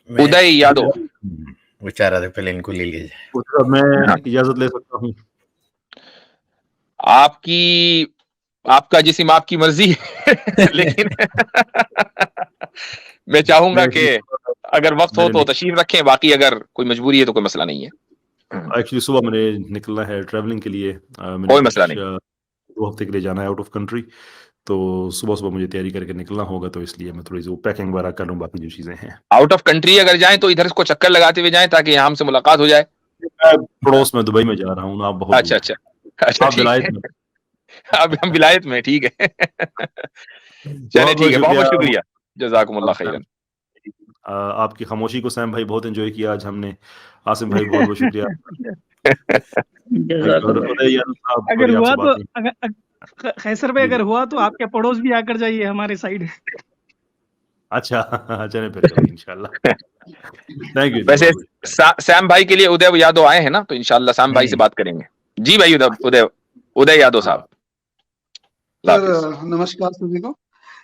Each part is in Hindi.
मैं उदय यादव वो चाह रहा था पहले इनको ले लिया जाए। उसका मैं इजाजत ले सकता हूँ? आपका जिस्म आपकी मर्जी लेकिन मैं चाहूंगा कि अगर वक्त हो तो तशरीफ रखें, बाकी अगर कोई मजबूरी है तो कोई मसला नहीं है। एक्चुअली सुबह मैंने निकलना है ट्रैवलिंग के लिए, कोई मसला नहीं। 2 हफ्ते के लिए जाना है आउट ऑफ कंट्री, तो सुबह मुझे तैयारी करके निकलना होगा, तो इसलिए मैं थोड़ी सी पैकिंग वगैरह कर लूँ, बाकी जो चीजें हैं। आउट ऑफ कंट्री अगर जाएं तो इधर इसको चक्कर लगाते हुए जाएं ताकि यहाँ हमसे मुलाकात हो जाए। पड़ोस में दुबई में जा रहा हूँ, आप बहुत अच्छा अच्छा अच्छा, आप विलायत में। अब हम विलायत में, ठीक है चलिए ठीक है, बहुत बहुत शुक्रिया, जज़ाकुमुल्लाह खैरन। आपकी खामोशी को सैम भाई बहुत एंजॉय किया आज हमने। आसिम भाई बहुत बहुत शुक्रिया। अगर हुआ तो खैसर भाई अगर हुआ तो आपके पड़ोस भी आकर जाइए हमारे साइड। अच्छा चले फिर कभी इंशाल्लाह। Thank you. वैसे सैम भाई के लिए उदय यादव आए हैं ना, तो इंशाल्लाह सैम भाई से बात करेंगे। जी भाई उदय यादव साहब। नमस्कार सभी को।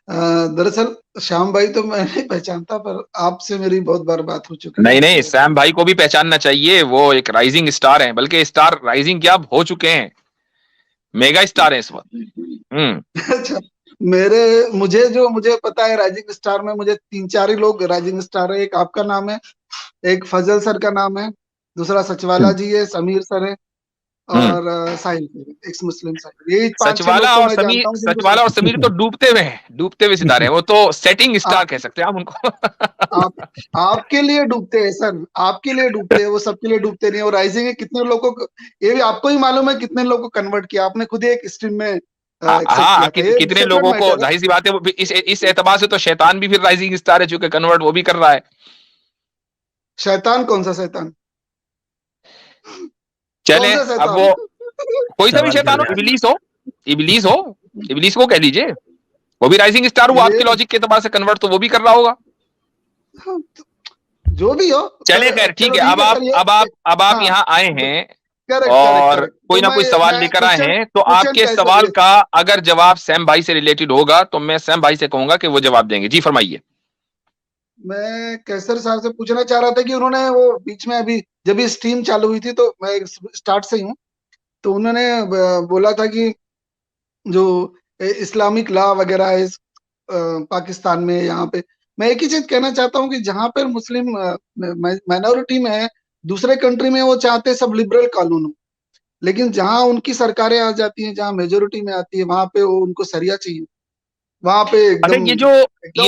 दरअसल श्याम भाई तो मैं नहीं पहचानता, पर आपसे मेरी बहुत बार बात हो चुकी है। नहीं सैम भाई को भी पहचानना चाहिए, वो एक राइजिंग स्टार हैं, बल्कि स्टार राइजिंग क्या हो चुके हैं, मेगा स्टार हैं इस वक्त। अच्छा, मुझे पता है राइजिंग स्टार में मुझे 3-4 ही लोग राइजिंग स्टार है। एक आपका नाम है, एक फजल सर का नाम है, दूसरा सचवाला जी है, समीर सर है, और साहिल एक्स मुस्लिम साहिल। ये सचवाला और समीर तो डूबते हुए सितारे हैं, वो तो सेटिंग स्टार कह सकते हैं आप उनको। आपके लिए डूबते हैं सर, आपके लिए डूबते हैं, वो सबके लिए डूबते नहीं। और राइजिंग है, कितने लोगों को ये भी आपको ही मालूम है, कितने लोगों को कन्वर्ट किया आपने, खुद ही एक स्ट्रीम में कितने लोगों को, जाहिर सी बात है इस एतबार से तो शैतान भी फिर राइजिंग स्टार है, चूंकि कन्वर्ट वो भी कर रहा है। शैतान कौन सा शैतान? चले अब वो कोई सा भी शैतान हो, इबलीस को कह दीजिए, वो भी राइजिंग स्टार हुआ आपके लॉजिक के एतबार से कन्वर्ट, तो वो भी कर रहा होगा, जो भी हो। चले खैर ठीक है। अब आप यहाँ आए हैं और कोई ना कोई सवाल लेकर आए हैं, तो आपके सवाल का अगर जवाब सैम भाई से रिलेटेड होगा तो मैं सैम भाई से कहूंगा कि वो जवाब देंगे। जी फरमाइए। मैं कैसर साहब से पूछना चाह रहा था कि उन्होंने वो बीच में अभी जब स्ट्रीम चालू हुई थी, तो मैं स्टार्ट से ही हूँ, तो उन्होंने बोला था कि जो इस्लामिक लॉ वगैरह है पाकिस्तान में, यहाँ पे मैं एक ही चीज कहना चाहता हूँ कि जहाँ पर मुस्लिम माइनॉरिटी में है, दूसरे कंट्री में वो चाहते हैं सब लिबरल कानून हो, लेकिन जहाँ उनकी सरकारें आ जाती हैं, जहाँ मेजोरिटी में आती है, वहां पे वो उनको सरिया चाहिए। वहां पे एकदम ये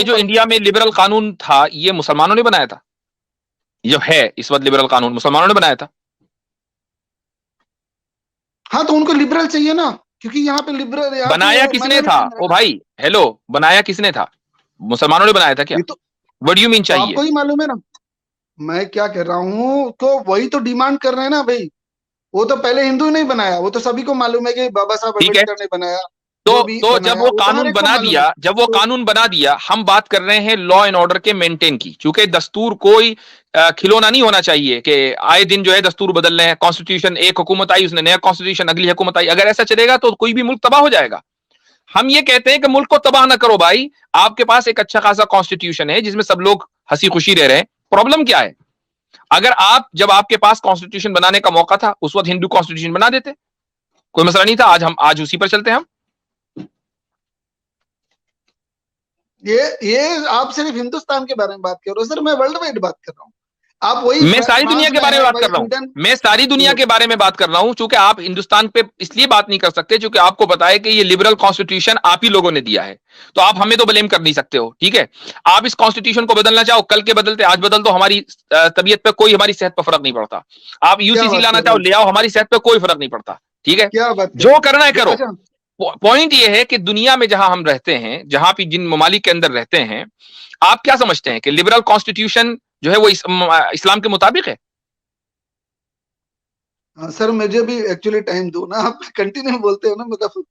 जो इंडिया में लिबरल कानून था, ये मुसलमानों ने बनाया था? जो है इस वक्त लिबरल कानून मुसलमानों ने बनाया था? हाँ, तो उनको लिबरल चाहिए ना, क्योंकि यहाँ पे लिबरल बनाया किसने था? ओ भाई हेलो, बनाया किसने था? मुसलमानों ने बनाया था क्या? व्हाट डू यू मीन चाहिए? आपको ही मालूम है ना मैं क्या कह रहा हूँ, तो वही तो डिमांड कर रहे हैं ना भाई। वो तो पहले हिंदू नहीं बनाया, वो तो सभी को मालूम है कि बाबा साहब अम्बेडकर ने बनाया। तो जब वो कानून बना दिया, हम बात कर रहे हैं लॉ एंड ऑर्डर के मेंटेन की, चूंकि दस्तूर कोई खिलौना नहीं होना चाहिए कि आए दिन जो है दस्तूर बदल रहे हैं। कॉन्स्टिट्यूशन, एक हुकूमत आई उसने नया कॉन्स्टिट्यूशन, अगली हुकूमत आई, अगर ऐसा चलेगा तो कोई भी मुल्क तबाह हो जाएगा। हम ये कहते हैं कि मुल्क को तबाह ना करो भाई, आपके पास एक अच्छा खासा कॉन्स्टिट्यूशन है जिसमें सब लोग हंसी खुशी रह रहे हैं। प्रॉब्लम क्या है? अगर जब आपके पास कॉन्स्टिट्यूशन बनाने का मौका था, उस वक्त हिंदू कॉन्स्टिट्यूशन बना देते, कोई मसला नहीं था। आज उसी पर चलते हैं हम। ये आप सिर्फ हिंदुस्तान के बारे में बात कर रहे हो सर, मैं वर्ल्ड वाइड बात कर रहा हूँ। आप वही, मैं सारी दुनिया के बारे में बात कर रहा हूँ। मैं सारी दुनिया के बारे में बात कर रहा हूँ, क्योंकि आप हिंदुस्तान पे इसलिए बात नहीं कर सकते क्योंकि आपको पता है कि ये लिबरल कॉन्स्टिट्यूशन आप ही लोगों ने दिया है, तो आप हमें तो ब्लेम कर नहीं सकते हो। ठीक है, आप इस कॉन्स्टिट्यूशन को बदलना चाहो, कल के बदलते आज बदल दो, हमारी तबीयत पे कोई, हमारी सेहत पर फर्क नहीं पड़ता। आप यूसीसी लाना चाहो ले आओ, हमारी सेहत पे कोई फर्क नहीं पड़ता। ठीक है, जो करना है करो। पॉइंट ये है कि दुनिया में जहां हम रहते हैं, जहां भी जिन ममालिक के अंदर रहते हैं, आप क्या समझते हैं कि लिबरल कॉन्स्टिट्यूशन जो है वो इस्लाम के मुताबिक है? सर मुझे भी एक्चुअली टाइम दो ना, आप कंटिन्यू बोलते हो ना, मतलब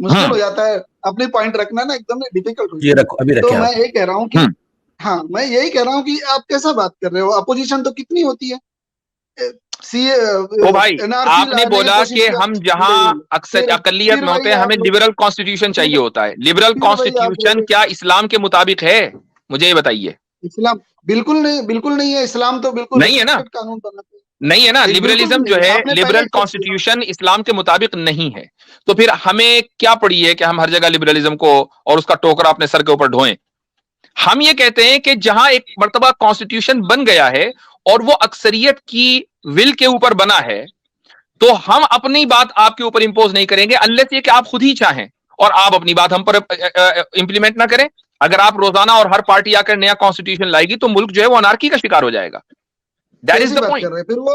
मुश्किल हो जाता है अपने पॉइंट रखना ना, एकदम डिफिकल्ट हो जाता है। तो मैं ये कह रहा हूँ कि हाँ, मैं यही कह रहा हूँ कि आप कैसा बात कर रहे हो, अपोजिशन तो कितनी होती है। ओ भाई, आपने बोला कि हम जहां अक्सर अकलियत में होते हैं हमें लिबरल कॉन्स्टिट्यूशन चाहिए होता है। लिबरल कॉन्स्टिट्यूशन क्या इस्लाम के मुताबिक है? मुझे ये बताइए। इस्लाम बिल्कुल नहीं है। इस्लाम तो बिल्कुल नहीं है ना, कानून बनाते हैं। नहीं है ना। लिबरलिज्म जो है, लिबरल कॉन्स्टिट्यूशन इस्लाम के मुताबिक नहीं है। तो फिर हमें क्या पड़ी है कि हम हर जगह लिबरलिज्म को और उसका टोकरा अपने सर के ऊपर ढोएं। हम ये कहते हैं कि जहां एक मर्तबा कॉन्स्टिट्यूशन बन गया है और वो अक्सरियत की विल के ऊपर बना है, तो हम अपनी बात आपके ऊपर इंपोज नहीं करेंगे अनलेस ये कि आप खुद ही चाहें और आप अपनी बात हम पर इंप्लीमेंट ना करें। अगर आप रोजाना और हर पार्टी आकर नया कॉन्स्टिट्यूशन लाएगी तो मुल्क जो है वो अनार्की का शिकार हो जाएगा। That is the point. फिर वो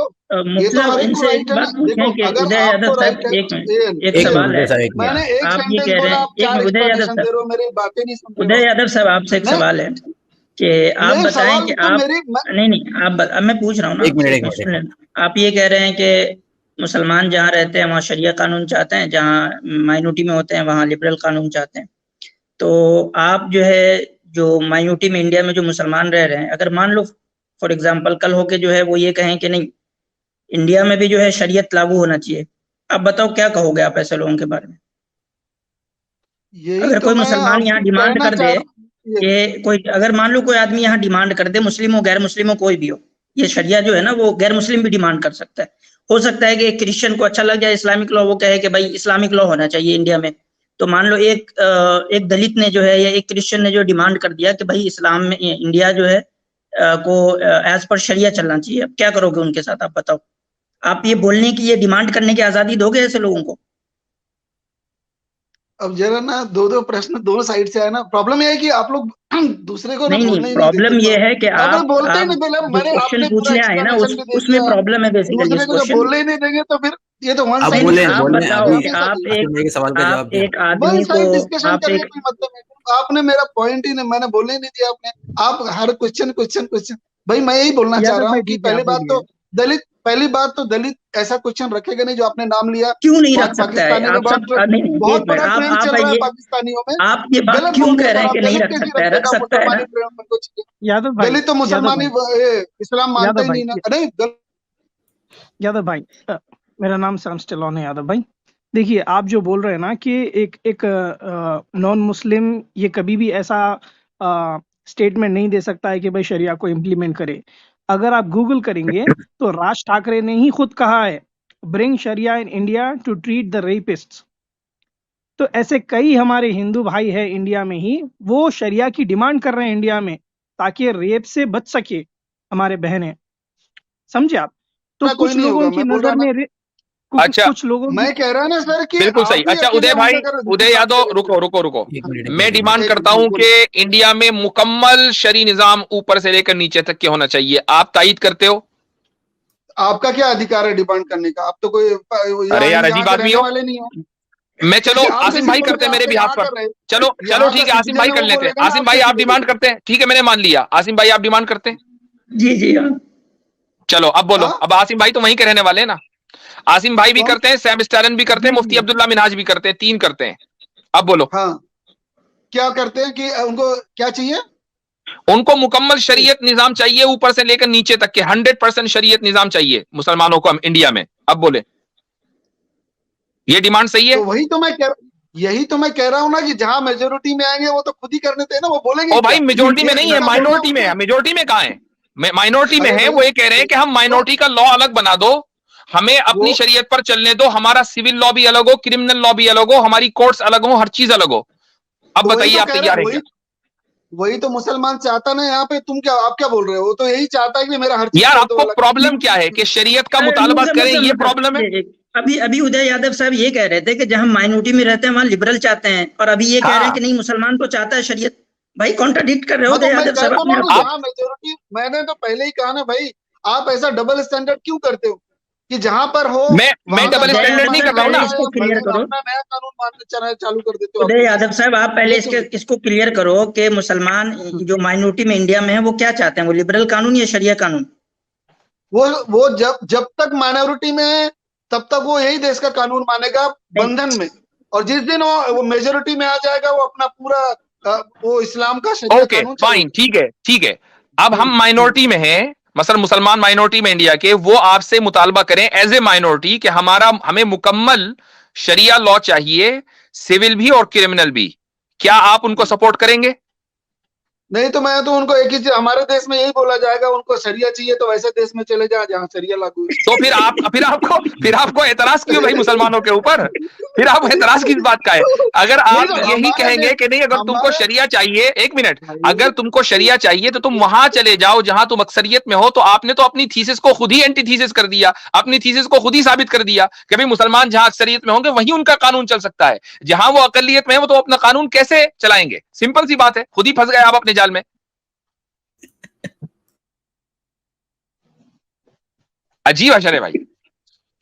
ये तो हर एक को राइट है ना। देखो, अगर आपको राइट है, एक सवाल है, मैंने एक आप ये सेंटेंस कह रहे बोला, हैं, आप चार उदय यादव एक्सप्लेनेशन दे रहे हो, मेरी बातें नहीं सुन रहे हो। उदय यादव साहब, आपसे एक सवाल है कि आप बताएं कि आप नहीं आप अब मैं पूछ रहा हूँ ना, एक मिनट। आप ये कह रहे हैं कि मुसलमान जहाँ रहते हैं वहाँ शरिया कानून चाहते हैं, जहाँ माइनॉरिटी में होते हैं वहाँ लिबरल कानून चाहते हैं। तो आप जो है, जो माइनॉरिटी में इंडिया में जो मुसलमान रह रहे हैं, अगर मान लो फॉर एग्जांपल कल होके जो है वो ये कहें कि नहीं इंडिया में भी जो है शरीयत लागू होना चाहिए, आप बताओ क्या कहोगे आप ऐसे लोगों के बारे में? अगर कोई मुसलमान यहाँ डिमांड कर दे कि कोई, अगर मान लो कोई आदमी यहाँ डिमांड कर दे, मुस्लिम हो गैर मुस्लिम हो कोई भी हो, ये शरिया जो है ना वो गैर मुस्लिम भी डिमांड कर सकता है। हो सकता है कि एक क्रिश्चियन को अच्छा लग जाए इस्लामिक लॉ, वो कहे कि भाई इस्लामिक लॉ होना चाहिए इंडिया में। तो मान लो एक दलित ने जो है या एक क्रिश्चियन ने जो डिमांड कर दिया कि भाई इस्लाम में इंडिया जो है को एज पर शरिया चलना चाहिए, अब क्या करोगे उनके साथ? आप बताओ, आप ये बोलने की, ये डिमांड करने की आजादी दोगे ऐसे लोगों को? अब जरा ना दो प्रश्न दोनों साइड से है ना। प्रॉब्लम ये है कि आप लोग दूसरे को नहीं, प्रॉब्लम ये है कि आप बोलते ही नहीं। पहले मैंने आपने पूछने आए ना उसमें प्रॉब्लम है बेसिकली। दूसरे को बोलने ही नहीं देंगे तो फिर ये तो वन साइड। आप बताओ कि आप एक आदमी को डिस्कशन करने का मतलब है, आपने मेरा पॉइंट ही नहीं, मैंने बोलने ही नहीं दिया आपने। आप हर क्वेश्चन भाई मैं यही बोलना चाह रहा हूँ कि पहली बात तो दलित ऐसा क्वेश्चन रखेगा नहीं जो आपने नाम लिया। क्यों नहीं रख सकता है? आप बहुत बड़ा ट्रेंड चल रहा है पाकिस्तानियों में। आप ये बात क्यों कह रहे हैं कि नहीं रख सकता है? रख सकता है यादव भाई, दलित तो मुसलमान इस्लाम मानते ही नहीं ना। नहीं यादव भाई, मेरा नाम सैम स्टेलॉन है। यादव भाई देखिए, आप जो बोल रहे हैं ना कि एक नॉन मुस्लिम ये कभी भी ऐसा स्टेटमेंट नहीं दे सकता है कि भाई शरिया को इम्प्लीमेंट करे। अगर आप गूगल करेंगे तो राज ठाकरे ने ही खुद कहा है, bring sharia in India to treat the rapists. तो ऐसे कई हमारे हिंदू भाई है इंडिया में ही, वो शरिया की डिमांड कर रहे हैं इंडिया में ताकि रेप से बच सके हमारे बहनें। समझे आप? तो कुछ लोगों की नजर में अच्छा, कुछ लोगों मैं कह रहा ना सर कि बिल्कुल सही। अच्छा उदय भाई, उदय यादव, रुको। मैं डिमांड करता हूं कि इंडिया में मुकम्मल शरी निजाम ऊपर से लेकर नीचे तक के होना चाहिए। आप तायद करते हो? आपका क्या अधिकार है डिमांड करने का? आप तो कोई अरे यार अजीब आदमी हो। मैं चलो आसिम भाई करते हैं मेरे बिहाफ पर। चलो ठीक है, आसिम भाई कर लेते हैं। आसिम भाई आप डिमांड करते हैं, ठीक है मैंने मान लिया। आसिम भाई आप डिमांड करते हैं? जी चलो अब बोलो। अब आसिम भाई तो वहीं के रहने वाले हैं ना। आसिम भाई भी करते हैं, सैम स्टैलिन भी करते हैं, मुफ्ती अब्दुल्ला मिनहाज भी करते हैं, 3 करते हैं। अब बोलो। हाँ, क्या करते हैं कि उनको क्या चाहिए? उनको मुकम्मल शरीयत निजाम चाहिए ऊपर से लेकर नीचे तक के 100% शरीयत निजाम चाहिए मुसलमानों को इंडिया में। अब बोले, ये डिमांड सही है? तो यही तो मैं कह रहा हूँ ना कि जहां मेजोरिटी में आएंगे वो तो खुद ही करने थे ना, वो बोलेंगे। ओ भाई मेजोरिटी में नहीं है, माइनॉरिटी में है। मेजोरिटी में कहाँ है? माइनॉरिटी में है। वो ये कह रहे हैं कि हम माइनॉरिटी का लॉ अलग बना दो, हमें अपनी शरीयत पर चलने दो, हमारा सिविल लॉ भी अलग हो, क्रिमिनल लॉ भी अलग हो, हमारी कोर्ट्स अलग हो, हर चीज अलग हो। अब बताइए आप तैयार हैं? वही तो मुसलमान चाहता ना यहाँ पे। आप क्या बोल रहे हो? तो यही चाहता है कि मेरा हर चीज। यार आपको प्रॉब्लम क्या है कि शरीयत का मुतालबा करें, ये प्रॉब्लम है? अभी उदय यादव साहब ये कह रहे थे कि जहां माइनॉरिटी में रहते हैं वहां लिबरल चाहते हैं, और अभी ये कह रहे हैं कि नहीं मुसलमान तो चाहता है शरीयत। भाई कॉन्ट्राडिक्ट कर रहे हो उदय यादव साहब। मैंने तो पहले ही कहा ना भाई, आप ऐसा डबल स्टैंडर्ड क्यों करते हो कि जहां पर हो? मैं डबल स्टैंडर्ड नहीं कर रहा हूं ना। इसको क्लियर करो, नया कानून मानना चालू कर देते हो उदय यादव साहब। आप पहले इसको क्लियर करो कि मुसलमान जो माइनॉरिटी में इंडिया में है वो क्या चाहते हैं, वो लिबरल कानून या शरिया कानून? वो जब तक माइनॉरिटी में है तब तक वो यही देश का कानून मानेगा बंधन में, और जिस दिन वो मेजोरिटी में आ जाएगा वो अपना पूरा वो इस्लाम का शरिया कानून। फाइन, ठीक है। अब हम माइनॉरिटी में हैं, मसलन मुसलमान माइनॉरिटी में इंडिया के, वो आपसे मुतालबा करें एज ए माइनॉरिटी कि हमें मुकम्मल शरिया लॉ चाहिए, सिविल भी और क्रिमिनल भी। क्या आप उनको सपोर्ट करेंगे? नहीं तो मैं तो उनको एक ही चीज, हमारे देश में यही बोला जाएगा, उनको शरिया चाहिए तो वैसे देश में चले जा जहाँ शरिया लागू है। तो फिर आपको एतराज क्यों भाई मुसलमानों के ऊपर? फिर आप एतराज किस बात का है? अगर आप नहीं तो यही हमारे कहेंगे कि नहीं, अगर तुमको हमारे शरिया चाहिए, एक मिनट, भाई, अगर तुमको शरिया चाहिए तो तुम वहां चले जाओ जहां तुम अक्सरियत में हो। तो आपने तो अपनी थीसिस को खुद ही एंटी थीसिस कर दिया, अपनी थीसिस को खुद ही साबित कर दिया कि भाई मुसलमान जहां अक्सरियत में होंगे वहीं उनका कानून चल सकता है, जहां वो अकलियत में है वो तो अपना कानून कैसे चलाएंगे? सिंपल सी बात है, खुद ही फंस गए आप अपने जाल में। अजीब है शरे भाई।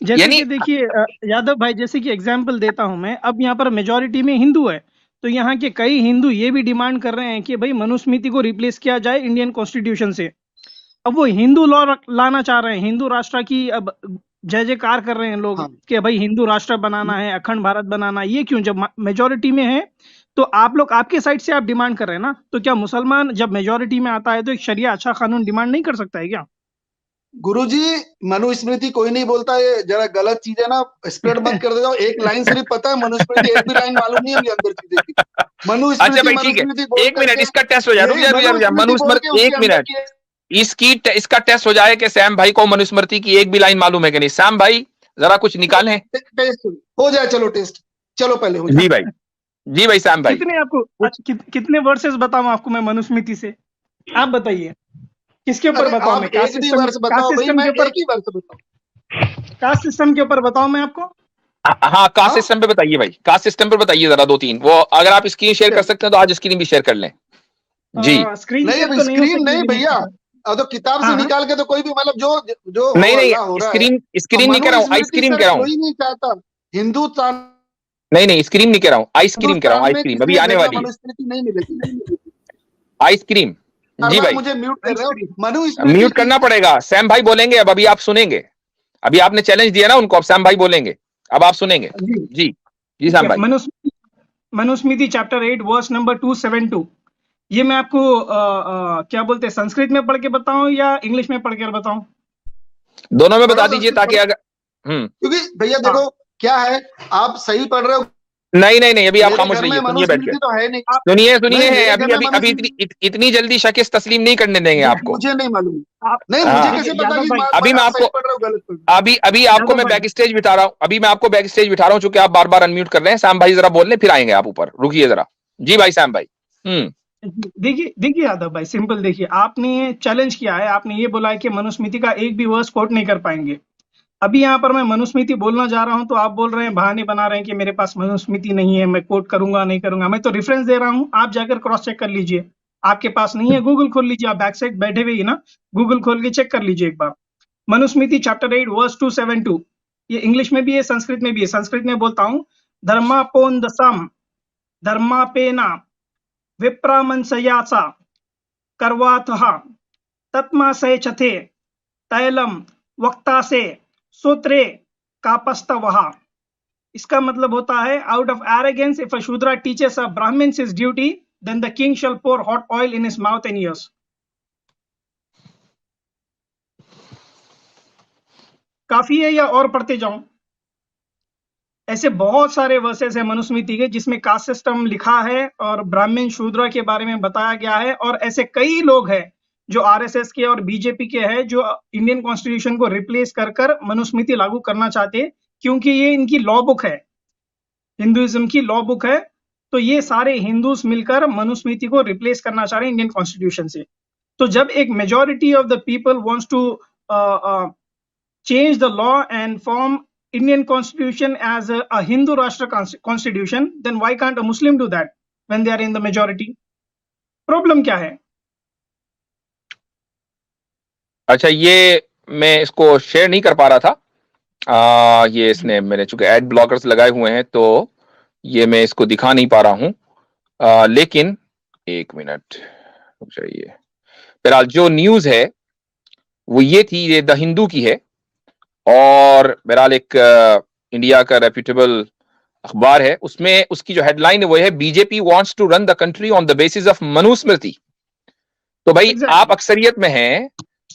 जैसे यानी कि देखिए यादव भाई, जैसे कि एग्जाम्पल देता हूं मैं, अब यहाँ पर मेजोरिटी में हिंदू है, तो यहाँ के कई हिंदू ये भी डिमांड कर रहे हैं कि भाई मनुस्मृति को रिप्लेस किया जाए इंडियन कॉन्स्टिट्यूशन से। अब वो हिंदू लॉ लाना चाह रहे हैं, हिंदू राष्ट्र की अब जय जयकार कर रहे हैं लोग हाँ। कि भाई हिंदू राष्ट्र बनाना है, अखंड भारत बनाना है। ये क्यों, जब मेजोरिटी में है तो आप लोग, आपके साइड से आप डिमांड कर रहे हैं ना, तो क्या मुसलमान जब मेजोरिटी में आता है तो एक शरिया अच्छा कानून डिमांड नहीं कर सकता है क्या? गुरुजी, मनुस्मृति कोई नहीं बोलता, ये जरा गलत चीज है ना, स्प्रेड मत कर देता हूँ। एक लाइन सिर्फ पता है मनुस्मृति, एक भी लाइन मालूम नहीं है मुझे अंदर चीजें की। अच्छा मनुस्मृति भाई ठीक है, मनुस्मृति बोल एक मिनट करके इसका टेस्ट हो जाए, रुक यही जा, मनुस्मृति बोल के मनुस्मृति, उसके एक अंदर मिनट, की इसका टेस्ट हो जाए कि सैम भाई को मनुस्मृति की एक भी लाइन मालूम है कि नहीं। सैम भाई जरा कुछ निकालें। टेस्ट हो जाए, चलो टेस्ट, चलो पहले हो जाए। जी भाई, जी भाई सैम भाई। कितने आपको कितने वर्सेस बताऊं आपको मैं मनुस्मृति से? आप बताइए किसके ऊपर अरे बताऊं आप मैं? एक भी वर्ष बताओ भाई, मैं एक ही वर्ष बताऊं। कास्ट सिस्टम के ऊपर बताऊं मैं आपको? हाँ, कास्ट हाँ? सिस्टम पे बताइए भाई, कास्ट सिस्टम पे बताइए जरा दो तीन। वो अगर आप स्क्रीन शेयर कर सकते हैं तो आज स्क्रीन भी शेयर कर लें। जी स्क्रीन नहीं, शेयर अब तो नहीं हो स्क्रीन नहीं सकती भैया, अब तो किताब से हाँ, निकाल के तो कोई भी, मतलब जो जो नहीं अल्लाह हो नहीं, रहा है। स्क्रीन नहीं कह रहा हूँ, आई मनुस्मृति स्क्रीम सर कह रहा हूँ। कोई नहीं चाहता, हिंदुस्तान नहीं स्क्रीन नहीं कह रहा हूँ, आइसक्रीम कह रहा हूँ, हिंदुस्तान में आइसक्रीम किसी अभी ने आने भेजा वाली है, मनुस्मृति नहीं मिलेगी। आइसक्रीम। हर जी बार भाई, मुझे म्यूट कर रहे हो। मनुस्मृति म्यूट करना पड़ेगा। सैम भाई बोलेंगे अब, अभी आप सुनेंगे। अभी आपने चैलेंज दिया ना उनको, अब सैम भाई बोलेंगे, अब आप सुनेंगे। जी जी सैम भाई। Manusmriti chapter 8 verse number 272। ये मैं आपको क्या बोलते हैं, संस्कृत में पढ़ के बताऊं या इंग्लिश में पढ़ के बताऊं? दोनों में बता दीजिए ताकि अगर क्योंकि भैया देखो क्या है, आप सही पढ़ रहे हो। नहीं अभी आप मेरे खामोश घर में रहिए, सुनिए बैठ के। मनुस्मृति तो है नहीं। सुनिए नहीं, मेरे अभी घर में अभी इतनी जल्दी शकीस तस्लीम नहीं करने देंगे आपको। मुझे नहीं मालूम। आप नहीं, हाँ। मुझे कैसे पता कि अभी मैं आप आपको सही पढ़ रहे हो गलत पढ़ रहे हो? अभी आपको मैं बैक स्टेज बिठा रहा हूँ, अभी मैं आपको बैक स्टेज बिठा रहा हूँ, चूंकि आप बार बार अनम्यूट कर रहे हैं। सैम भाई जरा बोल लें, फिर आएंगे आप ऊपर, रुकिए जरा। जी भाई सैम भाई। देखिए यादव भाई, सिंपल देखिए, आपने चैलेंज किया है, आपने ये बोला है कि मनुस्मृति का एक भी वर्स कोट नहीं कर पाएंगे। अभी यहाँ पर मैं मनुस्मृति बोलना जा रहा हूँ तो आप बोल रहे हैं, बहाने बना रहे हैं कि मेरे पास मनुस्मृति नहीं है, मैं कोट करूंगा नहीं करूंगा। मैं तो रेफरेंस दे रहा हूँ, आप जाकर क्रॉस चेक कर लीजिए। आपके पास नहीं है, गूगल खोल लीजिए, आप बैक साइड बैठे हुए ही ना, गूगल खोल के चेक कर लीजिए एक बार। मनुस्मृति चैप्टर 8 वर्स 272, ये इंग्लिश में भी है, संस्कृत में भी है। संस्कृत में बोलता हूँ, धर्मापोन्दसम धर्मापेना विप्रामंसयासा करवातः तत्मासे चथे तैलम वक्तासे सूत्रे कापस्तवः। इसका मतलब होता है, out of arrogance if a Shudra teaches a Brahmin his duty, then the king shall pour hot oil in his mouth and ears. काफी है या और पढ़ते जाऊं? ऐसे बहुत सारे वर्सेस हैं मनुस्मृति के जिसमें कास्ट सिस्टम लिखा है और ब्राह्मण शूद्र के बारे में बताया गया है। और ऐसे कई लोग हैं जो आरएसएस के और बीजेपी के हैं जो इंडियन कॉन्स्टिट्यूशन को रिप्लेस कर मनुस्मृति लागू करना चाहते हैं, क्योंकि ये इनकी लॉ बुक है, हिंदुइज्म की लॉ बुक है। तो ये सारे हिंदूज मिलकर मनुस्मृति को रिप्लेस करना चाह रहे हैं इंडियन कॉन्स्टिट्यूशन से। तो जब एक majority of the people wants to change the law and form Indian constitution as a Hindu Rashtra constitution, then why can't a Muslim do that when they are in the majority? Problem क्या है? अच्छा, ये मैं इसको शेयर नहीं कर पा रहा था। ये इसने मेरे चूंकि एड ब्लॉकर्स लगाए हुए हैं तो ये मैं इसको दिखा नहीं पा रहा हूं। लेकिन एक मिनट रुक जाइए। बहरहाल जो न्यूज है वो ये थी, ये द हिंदू की है, और बहरहाल एक इंडिया का रेप्यूटेबल अखबार है। उसमें उसकी जो हेडलाइन है वो है, BJP wants to run the country on the basis of Manusmriti. तो भाई आप अक्सरियत में हैं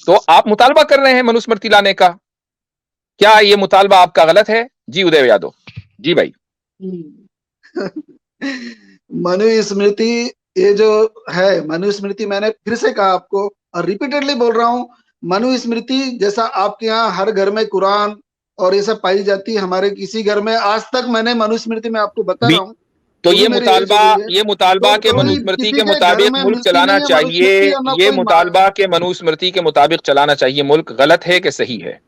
तो आप मुतालबा कर रहे हैं मनुस्मृति लाने का, क्या ये मुतालबा आपका गलत है? जी उदय यादव। जी भाई। मनुस्मृति ये जो है मनुस्मृति, मैंने फिर से कहा आपको और रिपीटेडली बोल रहा हूँ, मनुस्मृति जैसा आपके यहाँ हर घर में कुरान और ये सब पाई जाती है, हमारे किसी घर में आज तक मैंने मनुस्मृति में आपको बता रहा हूँ। तो ये मुतालबा के मनुस्मृति के मुताबिक मुल्क चलाना चाहिए, ये मुतालबा के मनुस्मृति के मुताबिक चलाना चाहिए मुल्क, गलत है कि सही है?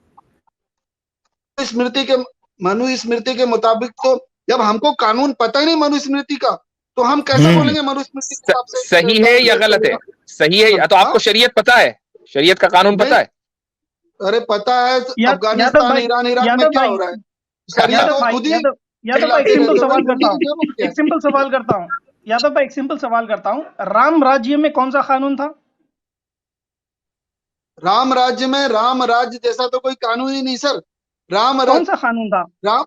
मनुस्मृति के मुताबिक तो जब हमको कानून पता ही नहीं मनुस्मृति का, तो हम कैसे बोलेंगे मनुस्मृति के हिसाब से सही है या गलत है? सही है या तो आपको शरीयत पता है, शरीयत का कानून पता है? अरे पता है, अफगानिस्तान, ईरान, इराक में क्या हो रहा है, शरीयत तो खुद ही। यादव भाई एक सिंपल सवाल करता हूँ, एक सिंपल सवाल करता हूँ यादव भाई, एक सिंपल सवाल करता हूँ, राम राज्य में कौन सा कानून था? राम राज्य में, राम राज्य जैसा तो कोई कानून ही नहीं सर। कौन सा कानून था?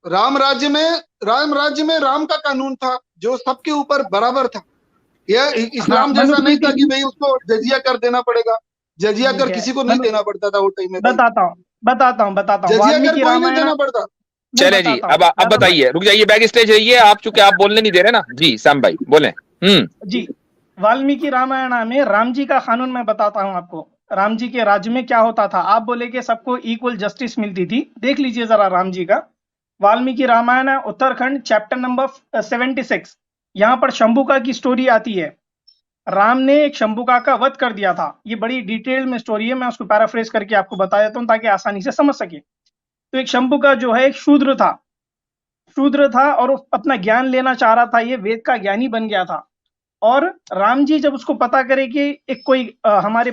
राम राज्य में राम का कानून था जो सबके ऊपर बराबर था। यह इस्लाम जैसा नहीं था कि भाई उसको जजिया कर देना पड़ेगा, जजिया कर किसी को नहीं देना पड़ता था वो टाइम में। बताता हूँ जजिया कर कोई नहीं देना पड़ता। चले जी, अब बताइए, रुक जाइए, बैक स्टेज रहिए आप, चूंकि आप बोलने नहीं दे रहे ना जी। श्याम भाई बोले। जी, वाल्मीकि रामायण में राम जी का कानून मैं बताता हूँ आपको। राम जी के राज्य में क्या होता था? आप बोले कि सबको इक्वल जस्टिस मिलती थी, देख लीजिए जरा राम जी का। वाल्मीकि रामायण उत्तराखंड चैप्टर नंबर 76, यहाँ पर शंभुका की स्टोरी आती है। राम ने एक शंभुका का वध कर दिया था। ये बड़ी डिटेल में स्टोरी है, मैं उसको पैराफ्रेज करके आपको बता देता हूँ ताकि आसानी से समझ सके। तो एक शंभुका जो है एक शूद्र था और अपना ज्ञान लेना चाह रहा था, ये वेद का ज्ञानी बन गया था। और राम जी जब उसको पता करे कि एक कोई हमारे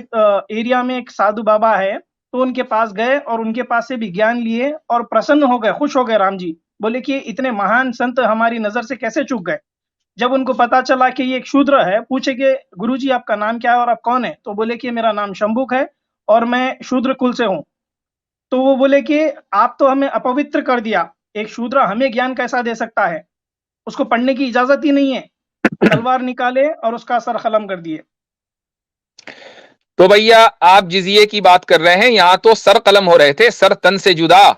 एरिया में एक साधु बाबा है, तो उनके पास गए और उनके पास से भी ज्ञान लिए और प्रसन्न हो गए, खुश हो गए। राम जी बोले कि इतने महान संत हमारी नजर से कैसे चूक गए। जब उनको पता चला कि ये एक शूद्र है, पूछे कि गुरुजी आपका नाम क्या है और आप कौन है? तो बोले कि मेरा नाम शंभुक है और मैं शूद्र कुल से हूं। तो वो बोले कि आप तो हमें अपवित्र कर दिया, एक शूद्र हमें ज्ञान कैसा दे सकता है? उसको पढ़ने की इजाजत ही नहीं है। तलवार निकाले और उसका सर कलम कर दिए। तो भैया आप जिजिये की बात कर रहे हैं, यहां तो सर कलम हो रहे थे, सर तन से जुदा,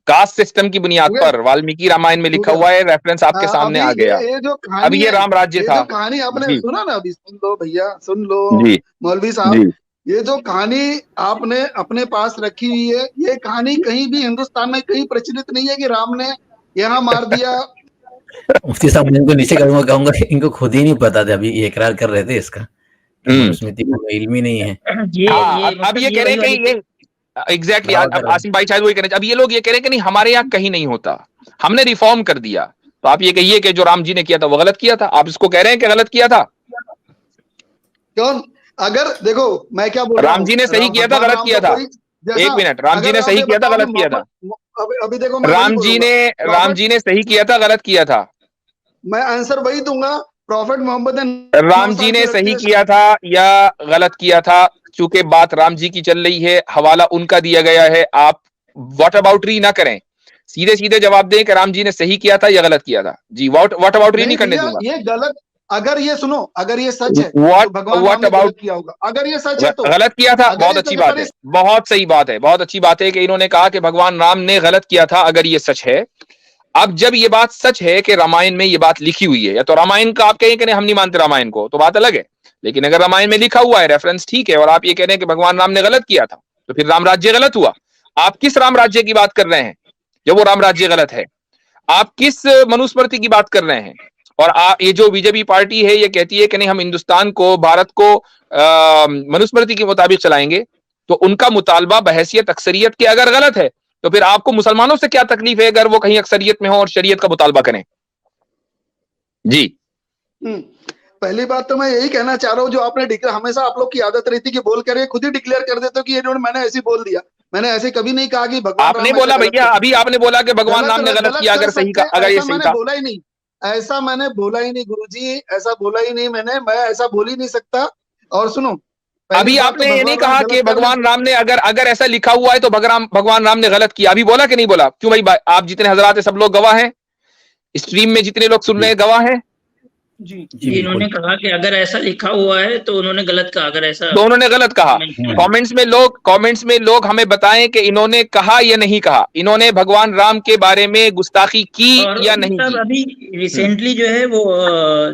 कास्ट सिस्टम की बुनियाद पर। वाल्मीकि रामायण में लिखा हुआ है, रेफरेंस आपके सामने आ गया। अब ये राम राज्य था। कहानी आपने सुना ना, अभी सुन लो भैया, सुन लो मौलवी साहब, ये जो कहानी आपने अपने पास रखी हुई है, ये कहानी कहीं भी हिंदुस्तान में कहीं प्रचलित नहीं है कि राम ने यहाँ मार दिया। मुफ्ती साहब इनको नीचे करूंगा, कहूंगा इनको खुद ही नहीं पता था, अभी ये इकरार कर रहे थे इसका, मनुस्मृति को इल्म ही नहीं है। अब ये कह रहे हैं कि ये एग्जैक्टली आसिम भाई शायद वही कह रहे हैं। अब ये लोग ये कह रहे हैं कि नहीं हमारे यहाँ कहीं नहीं होता, हमने रिफॉर्म कर दिया। तो आप ये कहिए कि जो राम जी ने किया था वो गलत किया था, आप इसको कह रहे हैं कि गलत किया था? कौन? अगर देखो मैं क्या बोल रहा हूं, राम जी ने सही किया था गलत किया था? एक मिनट, राम जी ने सही किया था गलत किया था? अभी देखो राम जी ने सही किया था गलत किया था? मैं आंसर वही दूंगा, प्रॉफेट मोहम्मद ने राम जी ने सही किया था या गलत किया था? चूंकि बात राम जी की चल रही है, हवाला उनका दिया गया है, आप व्हाट अबाउटरी ना करें, सीधे सीधे जवाब दें कि राम जी ने सही किया था या गलत किया था। जी व्हाट अबाउटरी नहीं करने दूंगा। ये गलत, अगर ये सुनो, अगर ये सच है व्हाट अबाउट किया होगा, अगर ये सच है तो गलत किया था। बहुत अच्छी बात है, बहुत सही बात है, बहुत अच्छी बात है कि इन्होंने कहा कि भगवान राम ने गलत किया था, अगर ये सच है। अब जब ये बात सच है कि रामायण में ये बात लिखी हुई है, या तो रामायण का आप कहें कि नहीं हम नहीं मानते रामायण को, तो बात अलग है। लेकिन अगर रामायण में लिखा हुआ है, रेफरेंस ठीक है, और आप ये कह रहे हैं कि भगवान राम ने गलत किया था, तो फिर राम राज्य गलत हुआ। आप किस राम राज्य की बात कर रहे हैं जब वो राम राज्य गलत है? आप किस मनुस्मृति की बात कर रहे हैं? और ये जो बीजेपी पार्टी है ये कहती है कि नहीं हम हिंदुस्तान को, भारत को मनुस्मृति के मुताबिक चलाएंगे, तो उनका मुतालबा बहैसियत अक्सरियत के अगर गलत है, तो फिर आपको मुसलमानों से क्या तकलीफ है अगर वो कहीं अक्सरियत में हो और शरीयत का मुतालबा करें? जी पहली बात तो मैं यही कहना चाह रहा हूँ, जो आपने हमेशा आप लोग की आदत रहती कि बोल कर खुद ही डिक्लेयर कर देते हो कि ये मैंने ऐसे बोल दिया। मैंने ऐसे कभी नहीं कहा कि भगवान आपने बोला भैया, अभी आपने बोला कि भगवान राम ने गलत किया, अगर सही का, अगर ये सही का, बोला ही नहीं, ऐसा मैंने बोला ही नहीं गुरुजी, ऐसा बोला ही नहीं मैंने, मैं ऐसा बोल ही नहीं सकता। और सुनो, अभी आपने ये नहीं कहा कि भगवान राम ने, अगर ऐसा लिखा हुआ है तो भगवान राम ने गलत किया, अभी बोला कि नहीं बोला? क्यों भाई, आप जितने हजरात है सब लोग गवाह हैं, स्ट्रीम में जितने लोग सुन रहे हैं गवाह हैं। जी जी इन्होंने बिल्कुल। कहा कि अगर ऐसा लिखा हुआ है तो उन्होंने गलत कहा, अगर ऐसा तो उन्होंने गलत कहा। कमेंट्स में लोग हमें बताएं कि इन्होंने कहा या नहीं कहा, इन्होंने भगवान राम के बारे में गुस्ताखी की और या नहीं मतलब की। अभी रिसेंटली जो है वो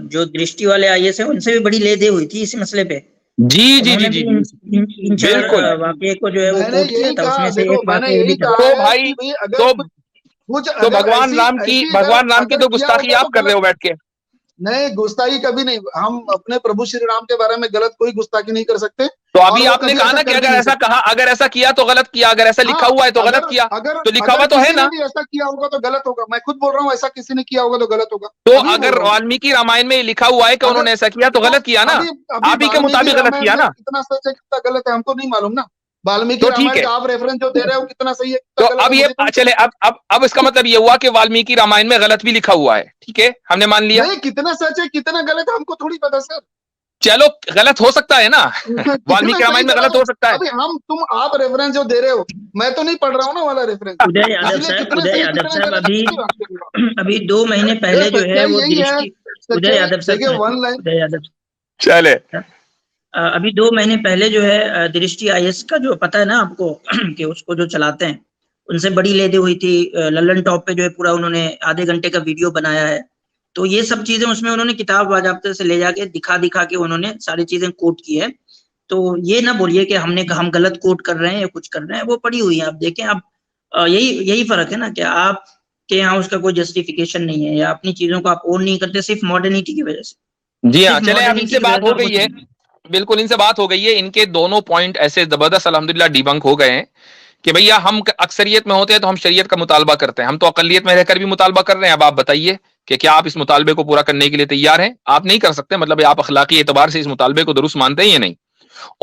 जो दृष्टि वाले IAS है उनसे भी बड़ी ले दे हुई थी इस मसले पे। जी जी जी उन्होंने जी भी इन चार बिल्कुल। वाकये को जो है वो मैंने कोट किया यही था, कहा, उसमें से देखो एक मैंने वाकया ये भी यही था। कहा तो है भाई कि भाई अगर तो कुछ तो अगर भगवान राम की अगर किया गुस्ताखी होगा तो आप कर रहे हो गलत, बैठ के। नहीं गुस्ताखी कभी नहीं, हम अपने प्रभु श्री राम के बारे में गलत कोई गुस्ताखी नहीं कर सकते। तो और अभी वो आपने कभी कहा ऐसा ना कि कर भी अगर नहीं ऐसा सकते। कहा, अगर ऐसा किया तो गलत किया, अगर ऐसा लिखा हुआ है तो गलत किया, अगर तो लिखा अगर हुआ तो है किसी ना। ने भी ऐसा किया होगा तो गलत होगा, मैं खुद बोल रहा हूँ ऐसा किसी ने किया होगा तो गलत होगा, तो अभी बोल अगर रहा हूँ। वाल्मीकि रामायण में लिखा हुआ है कि अगर उन्होंने ऐसा किया तो गलत किया ना, अभी अभी आप ही के वाल्मीकि मुताबिक गलत रामायण किया में ना। कितना सच है कितना गलत है हमको नहीं मालूम ना। वाल्मीकि तो ठीक रामायण है, का आप रेफरेंस जो दे रहे हो कितना सही है तो कितना गलत अब है ये मुझे कौन सा चले, अब इसका मतलब ये हुआ कि वाल्मीकि रामायण में गलत भी लिखा हुआ है, ठीक है, हमने मान लिया। नहीं, कितना सच है कितना गलत है हमको थोड़ी पता सर। चलो गलत हो सकता है ना, कितना वाल्मीकि सही रामायण में गलत गलत हो सकता है। अभी हम तुम आप रेफरेंस जो दे रहे हो मैं तो नहीं पढ़ रहा हूँ ना वाला रेफरेंस, उदय यादव इसलिए साहब, कितने उदय सही यादव कितने साहब, गलत किसकी बात कर रहे हो? अभी 2 महीने पहले जो है सच्चाई वो यही है, दृष्टि, उदय सच्चाई यादव साहब, देखिए वन लाइन। उदय यादव चले अभी 2 महीने पहले जो है दृष्टि IAS का जो पता है ना आपको कि उसको जो चलाते हैं उनसे बड़ी लेदे हुई थी। लल्लन टॉप पे जो है पूरा उन्होंने आधे घंटे का वीडियो बनाया है। तो ये सब चीजें उसमें उन्होंने किताब बाजाबते से ले जाके दिखा के उन्होंने सारी चीजें कोट की है। तो ये ना बोलिए कि हम गलत कोट कर रहे हैं या कुछ कर रहे हैं, वो पड़ी हुई है, आप देखें। आप यही फर्क है ना कि आपके यहाँ उसका कोई जस्टिफिकेशन नहीं है या अपनी चीजों को आप ओन नहीं करते सिर्फ मॉडर्निटी की वजह से। जी हाँ, सिर्फ चले अब मॉडर्निटी इनसे की वजह बात से हो आप गई कुछ है, नहीं। बिल्कुल इनसे बात हो गई है। इनके दोनों पॉइंट ऐसे जबरदस्त अल्हम्दुलिल्लाह डिबंक हो गए हैं कि भैया हम अक्सरियत में होते हैं तो हम शरीयत का मुतालबा करते हैं, हम तो अकलियत में रहकर भी मुतालबा कर रहे हैं। अब आप बताइए कि क्या आप इस मुतालबे को पूरा करने के लिए तैयार हैं? आप नहीं कर सकते, मतलब आप अखलाकी एतबार से इस मुतालबे को दुरुस्त मानते हैं या नहीं।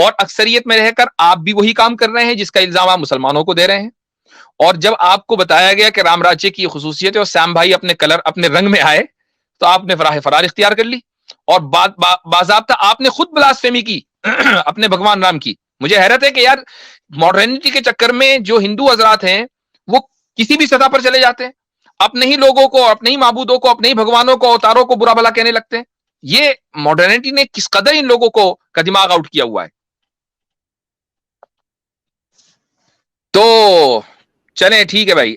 और अक्सरियत में रहकर आप भी वही काम कर रहे हैं जिसका इल्जाम आप मुसलमानों को दे रहे हैं। और जब आपको बताया गया कि राम राज्य की खुसूसियत है और श्याम भाई अपने कलर अपने रंग में आए तो आपने फरार इख्तियार कर ली और बाज़ाब्ता आपने खुद ब्लास्फेमी की अपने भगवान राम की। मुझे हैरत है कि यार मॉडर्निटी के चक्कर में जो हिंदू हजरात हैं वो किसी भी सतह पर चले जाते हैं, अपने ही लोगों को, अपने ही माबूदों को, अपने ही भगवानों को, अवतारों को बुरा भला कहने लगते हैं। ये मॉडर्निटी ने किस कदर इन लोगों को का दिमाग आउट किया हुआ है। तो चलें ठीक है भाई।